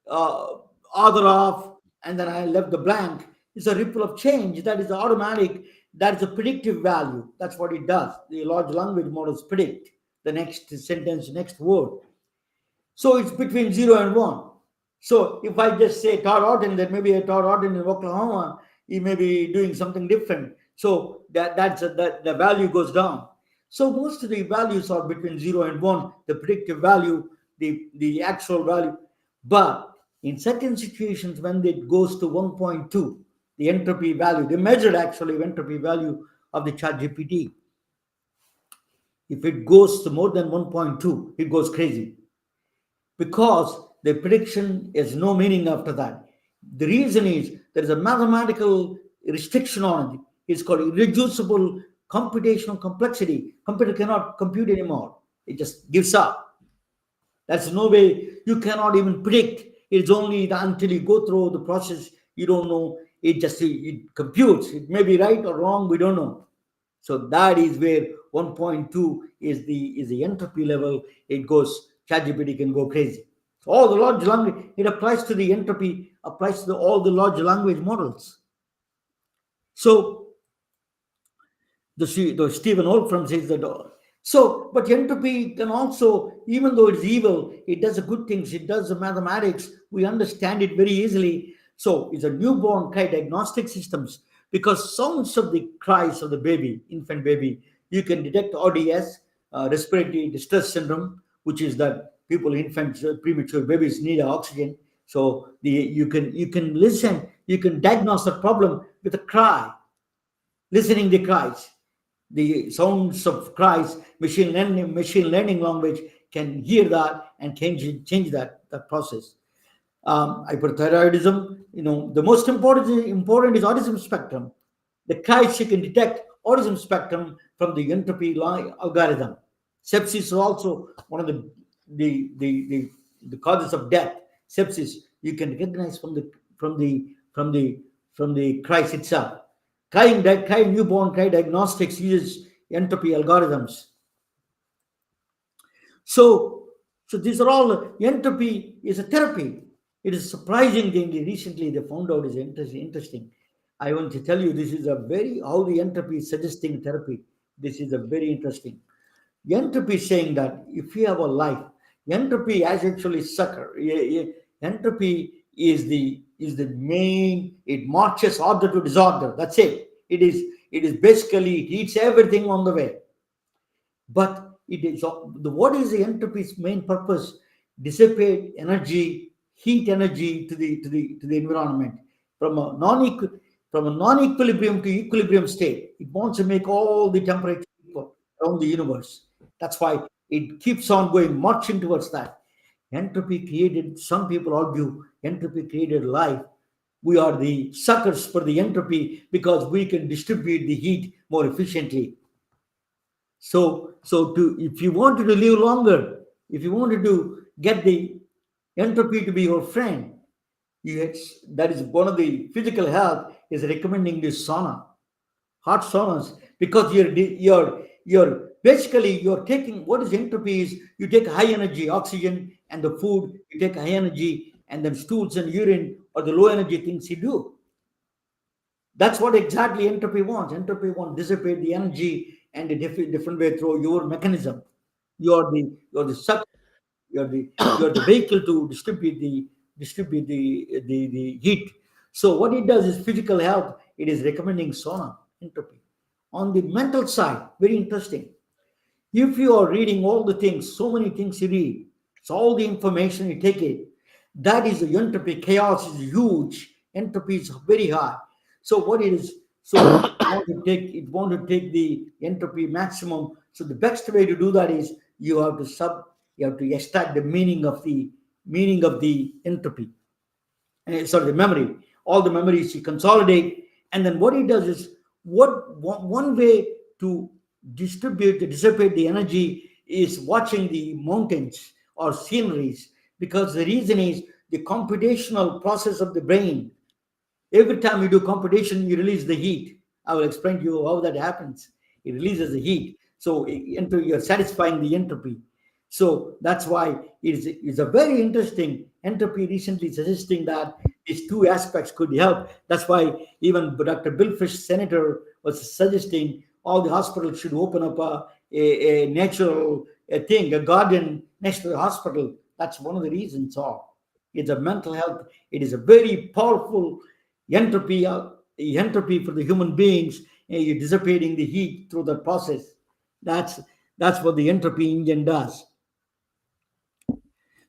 uh, author of, and then I left the blank. It's a ripple of change. That is automatic. That is a predictive value. That's what it does. The large language models predict the next sentence, next word. So it's between 0 and 1. So if I just say Todd Otten, then maybe a Todd Otten in Oklahoma, he may be doing something different. So that the value goes down. So most of the values are between 0 and 1, the predictive value, the actual value. But in certain situations, when it goes to 1.2, the entropy value, they measured actually entropy value of the chat GPT. If it goes to more than 1.2, it goes crazy because the prediction has no meaning after that. The reason is there is a mathematical restriction on it. It's called irreducible computational complexity. Computer cannot compute anymore. It just gives up. That's no way. You cannot even predict. It's only until you go through the process, you don't know. It computes. It may be right or wrong. We don't know. So that is where 1.2 is the entropy level. It goes. ChatGPT can go crazy. So all the large language, it applies to the entropy, applies to all the large language models. So the Stephen Wolfram says that. So, but entropy can also, even though it's evil, it does the good things. It does the mathematics. We understand it very easily. So it's a newborn cry diagnostic systems because sounds of the cries of the baby, infant baby, you can detect RDS, respiratory distress syndrome, which is that infants, premature babies need oxygen. So you can listen, you can diagnose the problem with a cry, listening the cries, the sounds of cries. Machine learning language can hear that and change that process. Hyperthyroidism, the most important is autism spectrum. The cries you can detect autism spectrum from the entropy algorithm. Sepsis is also one of the causes of death. Sepsis you can recognize from the cries itself. Crying newborn cry diagnostics uses entropy algorithms. So these are all, entropy is a therapy. It is surprising thing. Recently they found out is interesting. I want to tell you, this is a very, how the entropy is suggesting therapy. This is a very interesting. Entropy is saying that if you have a life, entropy has actually sucker. Entropy is the main. It marches order to disorder. That's it. It is basically, it eats everything on the way. But it is what is the entropy's main purpose? Dissipate energy, heat energy to the environment from a non-equilibrium to equilibrium state. It wants to make all the temperature equal around the universe. That's why it keeps on going, marching towards that. Entropy created, some people argue, entropy created life. We are the suckers for the entropy because we can distribute the heat more efficiently. So if you wanted to live longer, if you wanted to get the entropy to be your friend, that is one of the physical health is recommending this sauna, hot saunas, because you're basically you're taking, what is entropy is you take high energy oxygen and the food, you take high energy, and then stools and urine or the low energy things you do. That's what exactly entropy wants. Entropy wants dissipate the energy and a different way through your mechanism. You're the sucker. you're the vehicle to distribute the heat. So what it does is physical health. It is recommending sauna, entropy. On the mental side, very interesting. If you are reading all the things, so many things you read, so all the information you take it, that is the entropy. Chaos is huge. Entropy is very high. So what it is, so it want to take the entropy maximum. So the best way to do that is you have to extract the meaning of the entropy. Sorry, the memory. All the memories you consolidate, and then what it does is one way to dissipate the energy is watching the mountains or sceneries, because the reason is the computational process of the brain. Every time you do computation, you release the heat. I will explain to you how that happens. It releases the heat. So you're satisfying the entropy. So that's why it's a very interesting entropy recently suggesting that these two aspects could help. That's why even Dr. Bill Fish, senator, was suggesting all the hospitals should open up a natural thing, a garden next to the hospital. That's one of the reasons. All it's a mental health. It is a very powerful entropy for the human beings. You're dissipating the heat through the process. That's what the entropy engine does.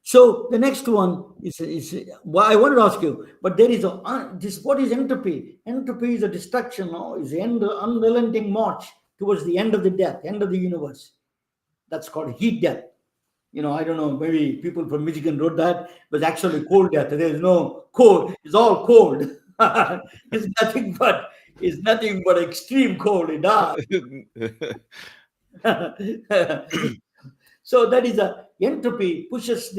So the next one is well, I wanted to ask you, but there is this. What is entropy? Entropy is a destruction, no? Is the unrelenting march towards the end of the death, end of the universe. That's called heat death. I don't know, maybe people from Michigan wrote that, but actually cold death. There is no cold. It's all cold. It's nothing but extreme cold. It does. So that is entropy pushes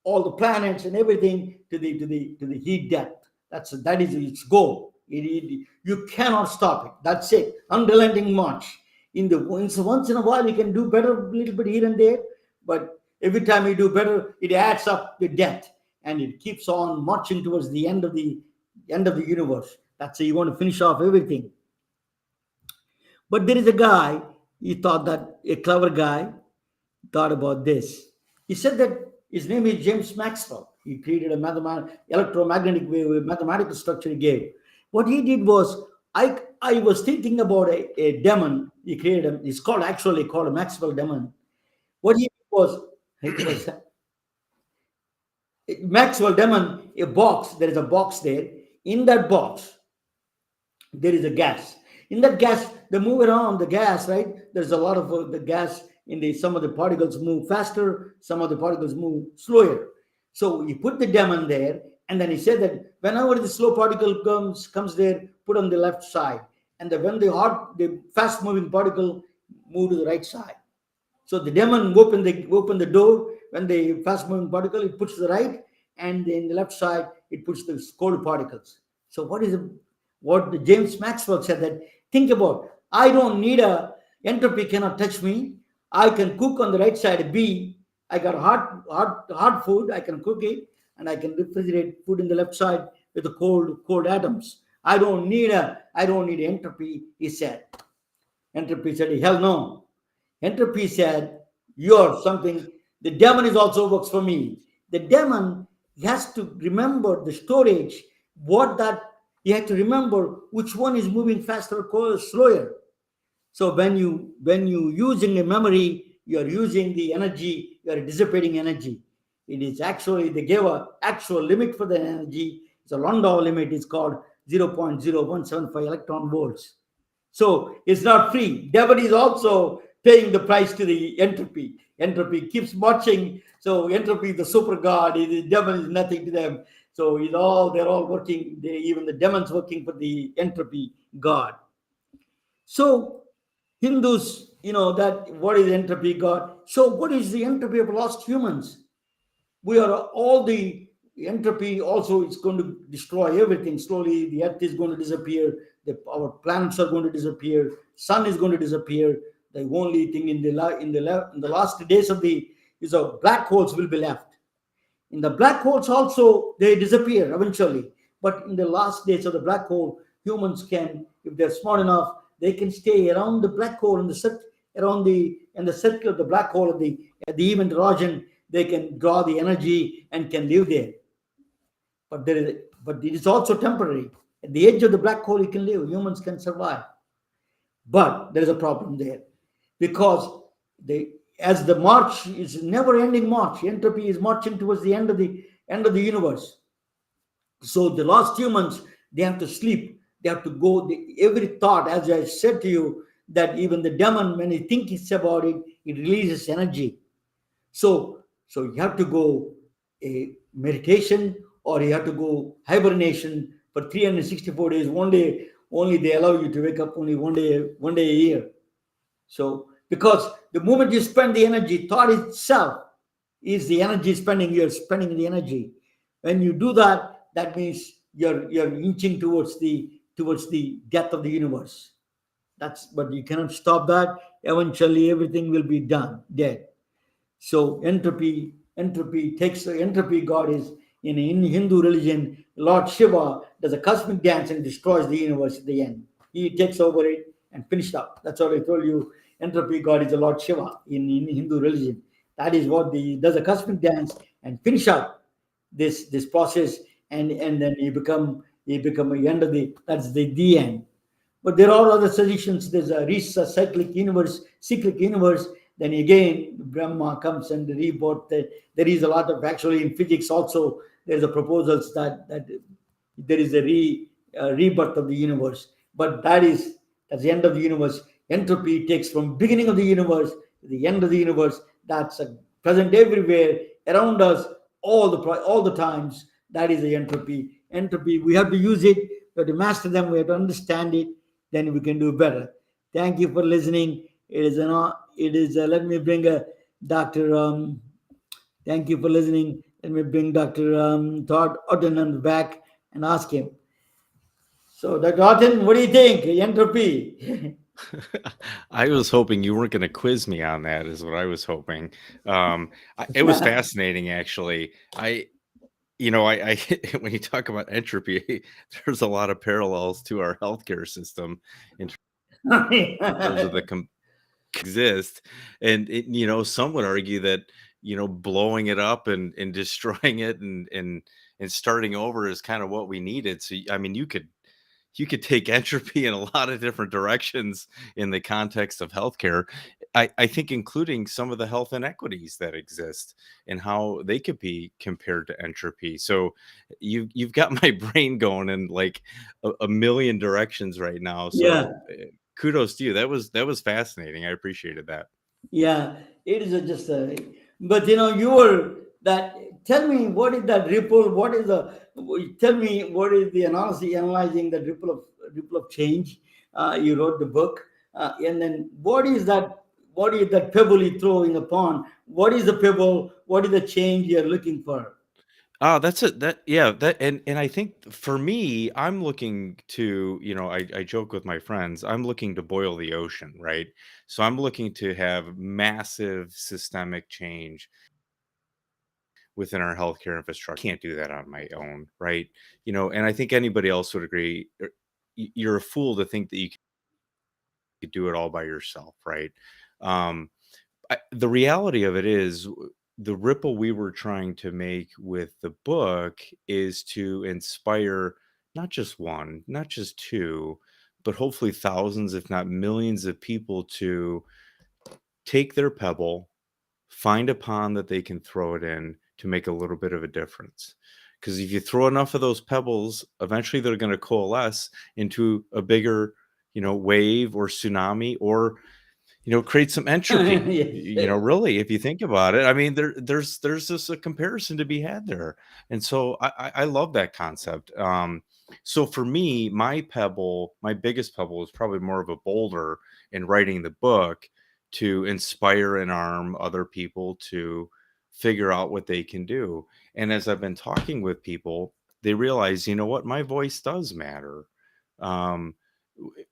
all the planets and everything to the heat death. That is its goal. You cannot stop it. That's it. Unrelenting march. Once in a while you can do better, a little bit here and there, but every time you do better, it adds up the death, and it keeps on marching towards the end of the universe. That's how you want to finish off everything. But there is a guy. He thought that a clever guy thought about this. He said that his name is James Maxwell. He created a electromagnetic wave, mathematical structure he gave. What he did was, I was thinking about a demon. He created it's called a Maxwell demon. What he did was, Maxwell demon, a box. There is a box there. In that box, there is a gas. In that gas, they move around the gas, right? There's a lot of the gas some of the particles move faster, some of the particles move slower. So you put the demon there, and then he said that whenever the slow particle comes there, put on the left side, and when the fast moving particle move to the right side. So the demon open the door. When the fast moving particle, it puts to the right, and in the left side it puts the cold particles. So what James Maxwell said, that think about, I don't need entropy cannot touch me. I can cook on the right side B. I got hot food. I can cook it, and I can refrigerate food in the left side with the cold atoms. I don't need entropy. He said. Entropy said, hell no. Entropy said, you're something. The demon is also works for me. The demon has to remember the storage. You have to remember which one is moving faster or slower. So when you using a memory, you are using the energy, you are dissipating energy. It is actually, they gave an actual limit for the energy. It's a Landau limit. It's called 0.0175 electron volts. So it's not free. Devil is also paying the price to the entropy. Entropy keeps marching. So entropy is the super god. The devil is nothing to them. So they're all working. Even the demons working for the entropy god. So Hindus, that what is entropy god? So what is the entropy of lost humans? We are all the entropy also is going to destroy everything. Slowly the earth is going to disappear. Our planets are going to disappear. Sun is going to disappear. The only thing in the last days is black holes will be left. In the black holes also, they disappear eventually. But in the last days of the black hole, humans can, if they're smart enough, they can stay around the black hole in the circle of the black hole at the event horizon. they can draw the energy and can live there. But it is also temporary. At the edge of the black hole, you can live. Humans can survive. But there is a problem there, because as the march is never-ending march, entropy is marching towards the end of the universe. So the lost humans, they have to sleep. They have to go. Every thought, as I said to you, that even the demon, when he thinks about it, it releases energy. So you have to go a meditation, or you have to go hibernation for 364 days. One day only they allow you to wake up, only one day a year. So because the moment you spend the energy, thought itself is the energy spending. You're spending the energy. When you do that, that means you're inching towards the death of the universe. But you cannot stop that. Eventually, everything will be done dead. So entropy god is in Hindu religion. Lord Shiva does a cosmic dance and destroys the universe at the end. He takes over it and finished up. That's what I told you. Entropy god is the Lord Shiva in Hindu religion. That is what does a cosmic dance and finish up this process, and then you become a end of that's the end. But there are other suggestions. There's a cyclic universe. Then again, Brahma comes and rebirth. There is a lot of, actually, in physics also. There's a proposals that there is a rebirth of the universe. But that's the end of the universe. Entropy takes from beginning of the universe to the end of the universe. That's present everywhere around us, all the times. That is the entropy. Entropy. We have to use it. We have to master them. We have to understand it. Then we can do better. Thank you for listening. It is let me bring a Dr. Thank you for listening. Let me bring Dr. Todd Otten back and ask him. So, Dr. Otten, what do you think? Entropy. I was hoping you weren't going to quiz me on that, is what I was hoping. It was fascinating, actually. I when you talk about entropy, there's a lot of parallels to our healthcare system in terms of the exist. And some would argue that blowing it up and destroying it and starting over is kind of what we needed. So I mean, you could take entropy in a lot of different directions in the context of healthcare. I think including some of the health inequities that exist and how they could be compared to entropy. So you've got my brain going in like a million directions right now. So Yeah. kudos to you. That was fascinating. I appreciated that. Yeah, it is just a. But you were that. Tell me, what is that ripple? Tell me what is the analyzing the ripple of change? You wrote the book, and then what is that? What is that pebble you throw in the pond? What is the pebble? What is the change you're looking for? Oh, that's it. And I think for me, I'm looking to, I joke with my friends, I'm looking to boil the ocean, right? So I'm looking to have massive systemic change within our healthcare infrastructure. Can't do that on my own, right? And I think anybody else would agree. You're a fool to think that you could do it all by yourself, right? Um, the reality of it is, the ripple we were trying to make with the book is to inspire not just one, not just two, but hopefully thousands, if not millions of people to take their pebble, find a pond that they can throw it in to make a little bit of a difference. Because if you throw enough of those pebbles, eventually they're going to coalesce into a bigger, wave or tsunami, or create some entropy. Yes. Really, if you think about it, I mean, there's just a comparison to be had there. And so I love that concept. So for me, my biggest pebble is probably more of a boulder in writing the book, to inspire and arm other people to figure out what they can do. And as I've been talking with people, they realize, what, my voice does matter. Um,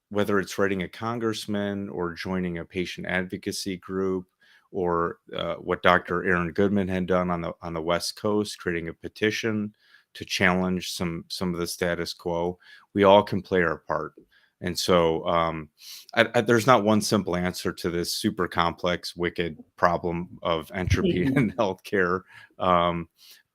Whether it's writing a congressman or joining a patient advocacy group, or what Dr. Aaron Goodman had done on the West Coast, creating a petition to challenge some of the status quo, we all can play our part. And so there's not one simple answer to this super complex, wicked problem of entropy in healthcare.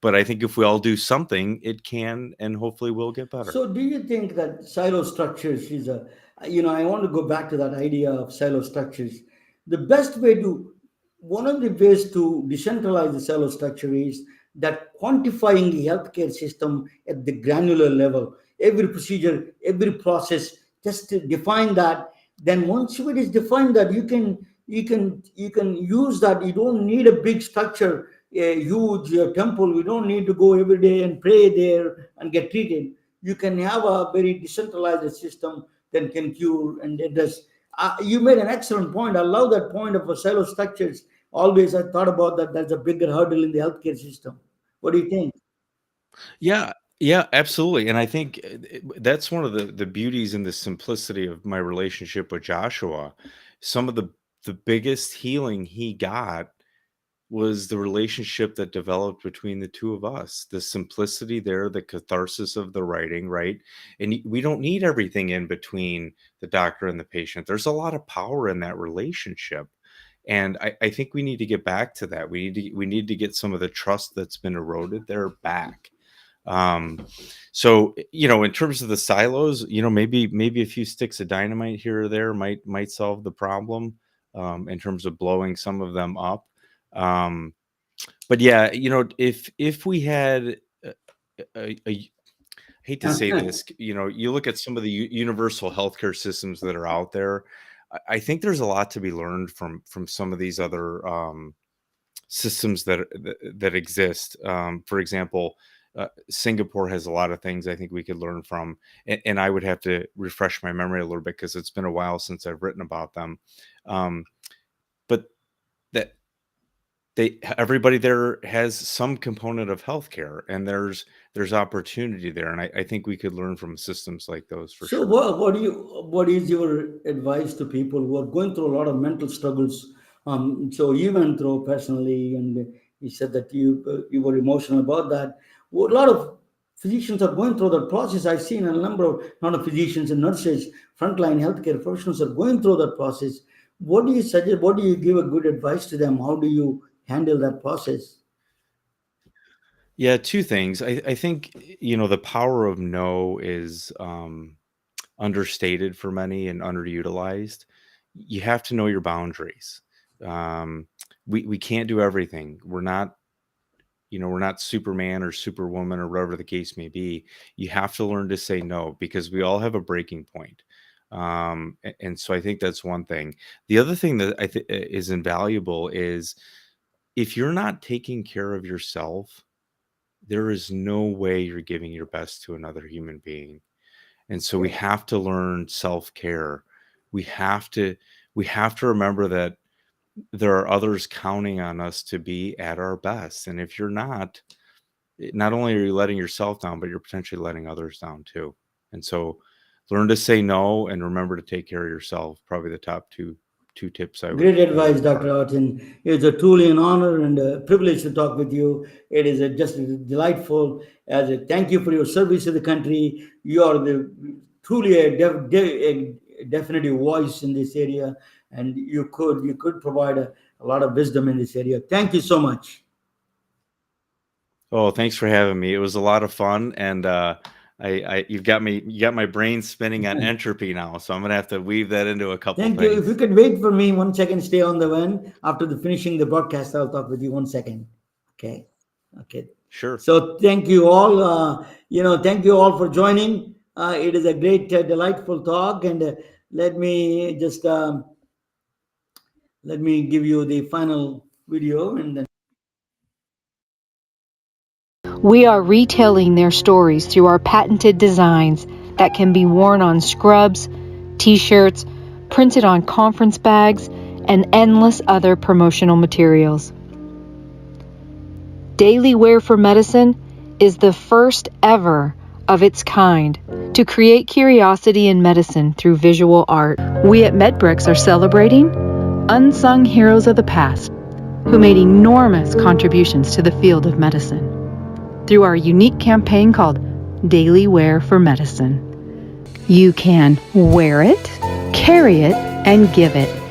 But I think if we all do something, it can and hopefully will get better. So, do you think that silo structures is a, I want to go back to that idea of silo structures. The best way to, one of the ways to decentralize the silo structure is that quantifying the healthcare system at the granular level, every procedure, every process, just to define that. Then once it is defined, that you can use that. You don't need a big structure, a huge temple. You don't need to go every day and pray there and get treated. You can have a very decentralized system that can cure and address. You made an excellent point. I love that point of a silo structures. Always I thought about that. That's a bigger hurdle in the healthcare system. What do you think? Yeah, yeah, absolutely. And I think that's one of the beauties and the simplicity of my relationship with Joshua. Some of the biggest healing he got was the relationship that developed between the two of us. The simplicity there, the catharsis of the writing, right? And we don't need everything in between the doctor and the patient. There's a lot of power in that relationship. And I think we need to get back to that. We need to get some of the trust that's been eroded there back. So in terms of the silos, maybe a few sticks of dynamite here or there might solve the problem, in terms of blowing some of them up. But yeah, if we had I hate to say this, you look at some of the universal healthcare systems that are out there. I think there's a lot to be learned from some of these other systems that exist. For example, Singapore has a lot of things I think we could learn from, and I would have to refresh my memory a little bit because it's been a while since I've written about them. But that everybody there has some component of healthcare, and there's opportunity there, and I think we could learn from systems like those for So, sure. what is your advice to people who are going through a lot of mental struggles? So you went through personally, and you said that you were emotional about that. Well, a lot of physicians are going through that process. I've seen a number of lot of physicians and nurses, frontline healthcare professionals are going through that process. What do you suggest? What do you give a good advice to them? How do you handle that process? Yeah, two things. I think the power of no is understated for many and underutilized. You have to know your boundaries. We can't do everything. We're not Superman or Superwoman or whatever the case may be. You have to learn to say no, because we all have a breaking point. And so I think that's one thing. The other thing that I think is invaluable is, if you're not taking care of yourself, there is no way you're giving your best to another human being. And so we have to learn self-care. We have to remember that there are others counting on us to be at our best. And if you're not only are you letting yourself down, but you're potentially letting others down too. And so learn to say no and remember to take care of yourself. Probably the top two tips I would. Great advice, Dr. Otten. It's a truly an honor and a privilege to talk with you. It is just delightful. As a thank you for your service to the country. You are truly a definitive voice in this area, and you could provide a lot of wisdom in this area. Thank you so much. Oh, thanks for having me. It was a lot of fun, and you got my brain spinning on entropy now, so I'm gonna have to weave that into a couple Thank things. you. If you could wait for me 1 second, stay on the line. After finishing the broadcast, I'll talk with you 1 second. Okay. Sure. So thank you all. Thank you all for joining. It is a great, delightful talk, and let me give you the final video, and then. We are retelling their stories through our patented designs that can be worn on scrubs, t-shirts, printed on conference bags, and endless other promotional materials. Daily Wear for Medicine is the first ever of its kind to create curiosity in medicine through visual art. We at MedBricks are celebrating unsung heroes of the past who made enormous contributions to the field of medicine through our unique campaign called Daily Wear for Medicine. You can wear it, carry it, and give it.